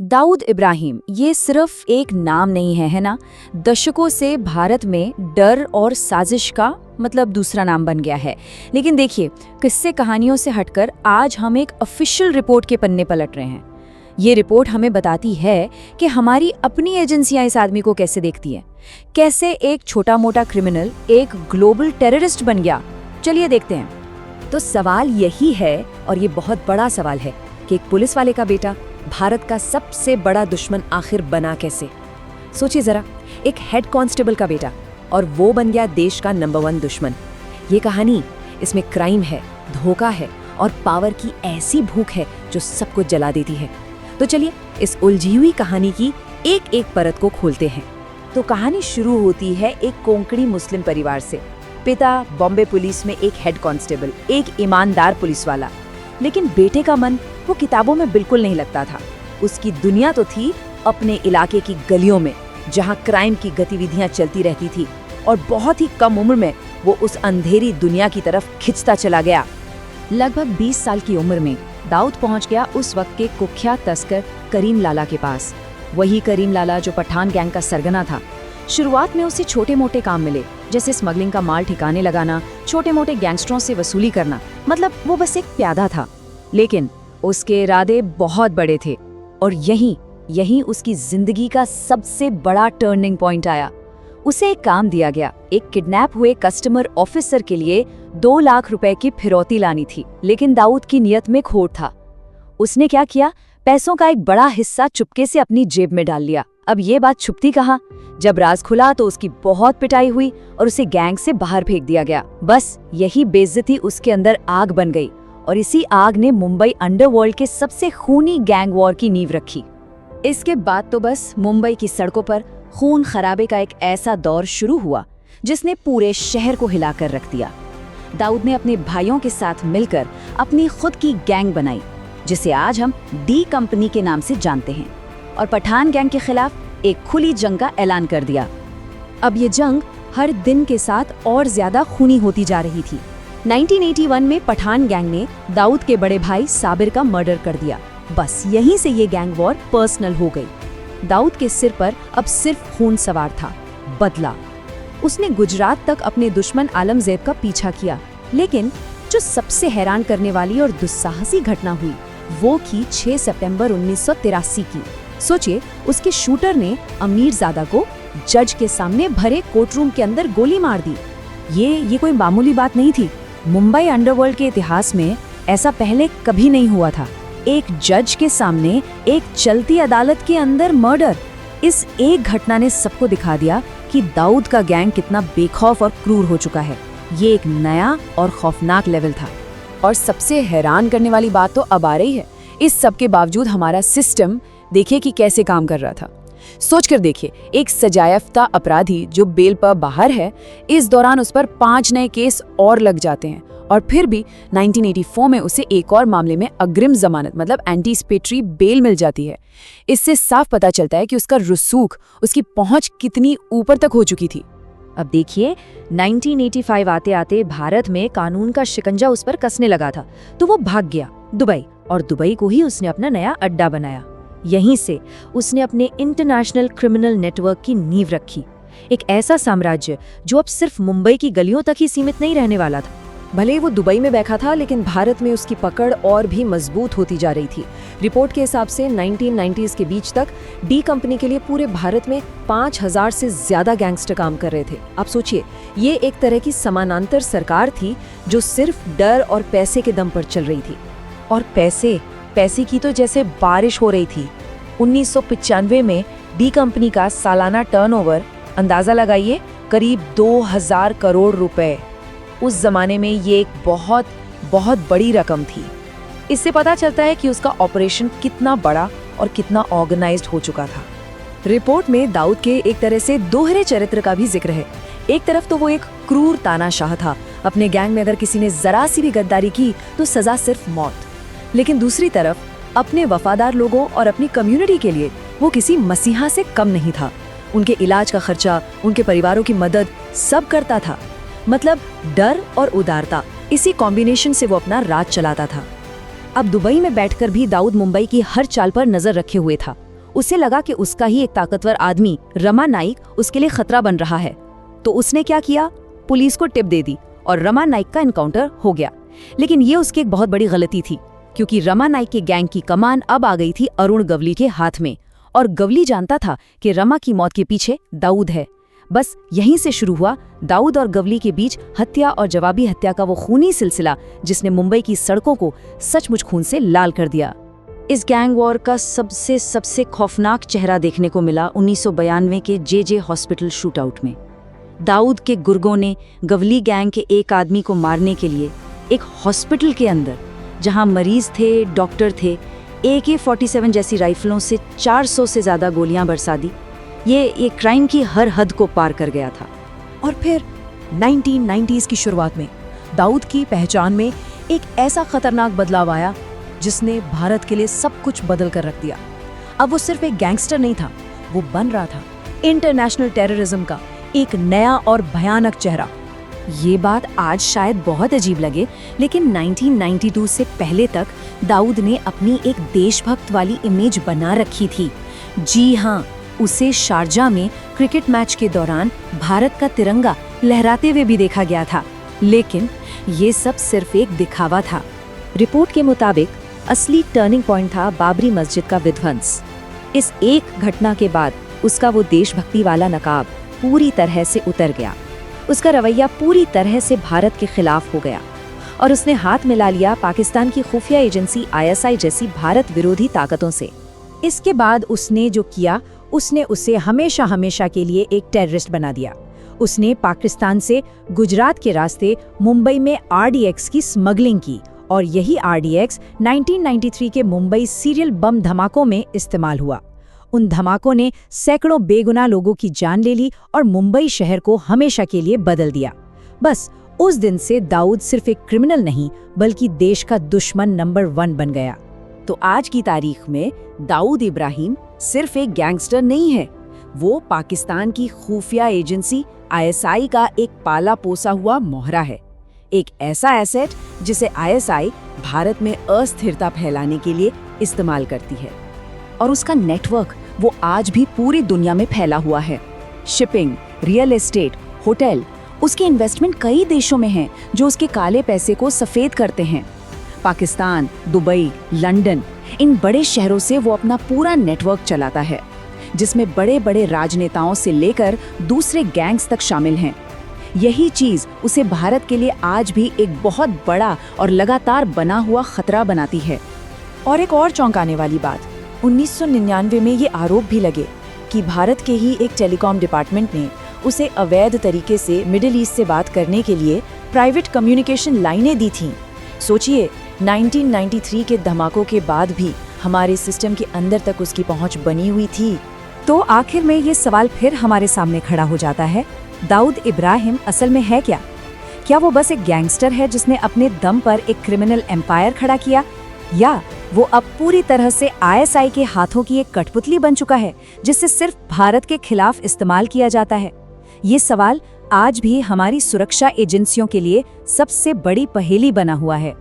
दाऊद इब्राहिम, ये सिर्फ एक नाम नहीं है ना। दशकों से भारत में डर और साजिश का दूसरा नाम बन गया है। लेकिन देखिए, किस्से कहानियों से हटकर आज हम एक ऑफिशियल रिपोर्ट के पन्ने पलट रहे हैं। ये रिपोर्ट हमें बताती है कि हमारी अपनी एजेंसियां इस आदमी को कैसे देखती हैं, कैसे एक छोटा मोटा क्रिमिनल एक ग्लोबल टेररिस्ट बन गया। चलिए देखते हैं। तो सवाल यही है, और ये बहुत बड़ा सवाल है, कि एक पुलिस वाले का बेटा भारत का सबसे बड़ा दुश्मन आखिर बना कैसे। सोचिए जरा, एक हेड कांस्टेबल का बेटा, और वो बन गया देश का नंबर 1 दुश्मन। ये कहानी, इसमें क्राइम है, धोखा है और पावर की ऐसी भूख है जो सबको जला देती है। तो चलिए इस उलझी हुई कहानी की एक एक परत को खोलते हैं। तो कहानी शुरू होती है एक कोंकणी मुस्लिम परिवार से। पिता बॉम्बे पुलिस में एक हेड कांस्टेबल, एक ईमानदार पुलिस वाला। लेकिन बेटे का मन वो किताबों में बिल्कुल नहीं लगता था। उसकी दुनिया तो थी अपने इलाके की गलियों में, जहां क्राइम की गतिविधियां चलती रहती थी, और बहुत ही कम उम्र में वो उस अंधेरी दुनिया की तरफ खिंचता चला गया। लगभग 20 साल की उम्र में दाऊद पहुंच गया उस वक्त के कुख्यात तस्कर करीम लाला के पास। वही करीम लाला जो पठान गैंग का सरगना था। शुरुआत में उसे छोटे मोटे काम मिले, जैसे स्मगलिंग का माल ठिकाने लगाना, छोटे मोटे गैंगस्टरों से वसूली करना। वो बस एक प्यादा था। लेकिन उसके इरादे बहुत बड़े थे, और यहीं उसकी जिंदगी का सबसे बड़ा टर्निंग पॉइंट आया। उसे एक काम दिया गया, एक किडनैप हुए कस्टमर ऑफिसर के लिए 2 लाख रुपए की फिरौती लानी थी। लेकिन दाऊद की नियत में खोट था। उसने क्या किया, पैसों का एक बड़ा हिस्सा चुपके से अपनी जेब में डाल लिया। अब ये बात छुपती कहाँ? जब राज खुला तो उसकी बहुत पिटाई हुई और उसे गैंग से बाहर फेंक दिया गया। बस यही बेइज्जती उसके अंदर आग बन गई, और इसी आग ने मुंबई अंडरवर्ल्ड के सबसे खूनी गैंग वॉर की नींव रखी। इसके बाद तो बस मुंबई की सड़कों पर खून खराबे का एक ऐसा दौर शुरू हुआ जिसने पूरे शहर को हिलाकर रख दिया। दाऊद ने अपने भाइयों के साथ मिलकर अपनी खुद की गैंग बनाई, जिसे आज हम डी कंपनी के नाम से जानते हैं, और पठान गैंग के खिलाफ एक खुली जंग का ऐलान कर दिया। अब ये जंग हर दिन के साथ और ज्यादा खूनी होती जा रही थी। 1981 में पठान गैंग ने दाऊद के बड़े भाई साबिर का मर्डर कर दिया। बस यहीं से ये गैंग वॉर पर्सनल हो गई। दाऊद के सिर पर अब सिर्फ खून सवार था, बदला। उसने गुजरात तक अपने दुश्मन आलमजेब का पीछा किया। लेकिन जो सबसे हैरान करने वाली और दुस्साहसी घटना हुई, वो की 6 सितंबर 1983 की। सोचिए, उसके शूटर ने अमीरजादा को जज के सामने भरे कोर्टरूम के अंदर गोली मार दी। ये कोई मामूली बात नहीं थी। मुंबई अंडरवर्ल्ड के इतिहास में ऐसा पहले कभी नहीं हुआ था। एक जज के सामने एक चलती अदालत के अंदर मर्डर। इस एक घटना ने सबको दिखा दिया कि दाऊद का गैंग कितना बेखौफ और क्रूर हो चुका है। ये एक नया और खौफनाक लेवल था। और सबसे हैरान करने वाली बात तो अब आ रही है। इस सब के बावजूद हमारा सिस्टम देखिए कि कैसे काम कर रहा था। सोचकर देखिए, एक सजायाफ्ता अपराधी जो बेल पर बाहर है, इस दौरान उस पर 5 नए केस और लग जाते हैं, और फिर भी 1984 में उसे एक और मामले में अग्रिम जमानत एंटीसिपेटरी बेल मिल जाती है। इससे साफ पता चलता है कि उसका रसूख, उसकी पहुंच कितनी ऊपर तक हो चुकी थी। अब देखिए, 1985 आते आते भारत में कानून का शिकंजा उस पर कसने लगा था, तो वो भाग गया दुबई, और दुबई को ही उसने अपना नया अड्डा बनाया। यहीं से उसने अपने इंटरनेशनल क्रिमिनल नेटवर्क की नींव रखी। एक ऐसा साम्राज्य जो अब सिर्फ मुंबई की गलियों तक ही सीमित नहीं रहने वाला था। भले ही वो दुबई में बैठा था, लेकिन भारत में उसकी पकड़ और भी मजबूत होती जा रही थी। रिपोर्ट के हिसाब से 1990s के बीच तक डी कंपनी के लिए पूरे भारत में 5000 से ज्यादा गैंगस्टर काम कर रहे थे। आप सोचिए, ये एक तरह की समानांतर सरकार थी जो सिर्फ डर और पैसे के दम पर चल रही थी। और पैसे की तो जैसे बारिश हो रही थी। 1995 में डी कंपनी का सालाना टर्नओवर, अंदाजा लगाइए, करीब 2000 करोड़ रुपए। उस जमाने में ये एक बहुत बहुत बड़ी रकम थी। इससे पता चलता है कि उसका ऑपरेशन कितना बड़ा और कितना ऑर्गेनाइज्ड हो चुका था। रिपोर्ट में दाऊद के एक तरह से दोहरे चरित्र का भी जिक्र है। एक तरफ तो वो एक क्रूर तानाशाह था। अपने गैंग में अगर किसी ने जरा सी भी गद्दारी की तो सजा सिर्फ मौत। लेकिन दूसरी तरफ अपने वफादार लोगों और अपनी कम्युनिटी के लिए वो किसी मसीहा से कम नहीं था। उनके इलाज का खर्चा, उनके परिवारों की मदद सब करता था। डर और उदारता, इसी कॉम्बिनेशन से वो अपना राज चलाता था। अब दुबई में बैठकर भी दाऊद मुंबई की हर चाल पर नजर रखे हुए था। उसे लगा कि उसका ही एक ताकतवर आदमी रमा नाइक उसके लिए खतरा बन रहा है। तो उसने क्या किया, पुलिस को टिप दे दी और रमा नाइक का एनकाउंटर हो गया। लेकिन ये उसकी एक बहुत बड़ी गलती थी, क्योंकि रमा नाइक के गैंग की कमान अब आ गई थी अरुण गवली के हाथ में, और गवली जानता था कि रमा की मौत के पीछे दाऊद है। बस यहीं से शुरू हुआ दाऊद और गवली के बीच हत्या और जवाबी हत्या का वो खूनी सिलसिला, जिसने मुंबई की सड़कों को सचमुच खून से लाल कर दिया। इस गैंग वॉर का सबसे खौफनाक चेहरा देखने को मिला 1992 के जे हॉस्पिटल शूटआउट में। दाऊद के गुर्गों ने गवली गैंग के एक आदमी को मारने के लिए एक हॉस्पिटल के अंदर, जहां मरीज थे, डॉक्टर थे, AK-47 जैसी राइफलों से 400 से ज़्यादा गोलियां बरसा दी। ये क्राइम की हर हद को पार कर गया था। और फिर 1990s की शुरुआत में दाऊद की पहचान में एक ऐसा खतरनाक बदलाव आया जिसने भारत के लिए सब कुछ बदल कर रख दिया। अब वो सिर्फ एक गैंगस्टर नहीं था, वो बन रहा था इंटरनेशनल टेररिज्म का एक नया और भयानक चेहरा। ये बात आज शायद बहुत अजीब लगे, लेकिन 1992 से पहले तक दाऊद ने अपनी एक देशभक्त वाली इमेज बना रखी थी। जी हाँ, उसे शारजा में क्रिकेट मैच के दौरान भारत का तिरंगा लहराते हुए भी देखा गया था। लेकिन ये सब सिर्फ एक दिखावा था। रिपोर्ट के मुताबिक असली टर्निंग पॉइंट था बाबरी मस्जिद का विध्वंस। इस एक घटना के बाद उसका वो देशभक्ति वाला नकाब पूरी तरह से उतर गया। उसका रवैया पूरी तरह से भारत के खिलाफ हो गया और उसने हाथ मिला लिया पाकिस्तान की खुफिया एजेंसी ISI जैसी भारत विरोधी ताकतों से। इसके बाद उसने जो किया, उसने उसे हमेशा के लिए एक टेररिस्ट बना दिया। उसने पाकिस्तान से गुजरात के रास्ते मुंबई में RDX की स्मगलिंग की और यही RDX 1993 के मुंबई सीरियल बम धमाकों में इस्तेमाल हुआ। उन धमाकों ने सैकड़ों बेगुनाह लोगों की जान ले ली और मुंबई शहर को हमेशा के लिए बदल दिया। बस उस दिन से दाऊद सिर्फ एक क्रिमिनल नहीं, बल्कि देश का दुश्मन नंबर 1 बन गया। तो आज की तारीख में दाऊद इब्राहिम सिर्फ एक गैंगस्टर नहीं है, वो पाकिस्तान की खुफिया एजेंसी ISI का एक पाला पोसा हुआ मोहरा है। एक ऐसा एसेट जिसे ISI भारत में अस्थिरता फैलाने के लिए इस्तेमाल करती है, और उसका नेटवर्क वो आज भी पूरी दुनिया में फैला हुआ है। शिपिंग, रियल एस्टेट, होटल, उसके इन्वेस्टमेंट कई देशों में हैं जो उसके काले पैसे को सफेद करते हैं। पाकिस्तान, दुबई, लंदन, इन बड़े शहरों से वो अपना पूरा नेटवर्क चलाता है, जिसमें बड़े बड़े राजनेताओं से लेकर दूसरे गैंग्स तक शामिल हैं। यही चीज उसे भारत के लिए आज भी एक बहुत बड़ा और लगातार बना हुआ खतरा बनाती है। और एक और चौंकाने वाली बात, 1999 में ये आरोप भी लगे कि भारत के ही एक टेलीकॉम डिपार्टमेंट ने उसे अवैध तरीके से मिडिल ईस्ट से बात करने के लिए प्राइवेट कम्युनिकेशन लाइनें दी थीं। सोचिए, 1993 के धमाकों के बाद भी हमारे सिस्टम के अंदर तक उसकी पहुंच बनी हुई थी। तो आखिर में ये सवाल फिर हमारे सामने खड़ा हो जाता है, दाऊद इब्राहिम असल में है क्या? क्या वो बस एक गैंगस्टर है जिसने अपने दम पर एक क्रिमिनल एम्पायर खड़ा किया, या वो अब पूरी तरह से ISI के हाथों की एक कठपुतली बन चुका है जिससे सिर्फ भारत के खिलाफ इस्तेमाल किया जाता है? ये सवाल आज भी हमारी सुरक्षा एजेंसियों के लिए सबसे बड़ी पहेली बना हुआ है।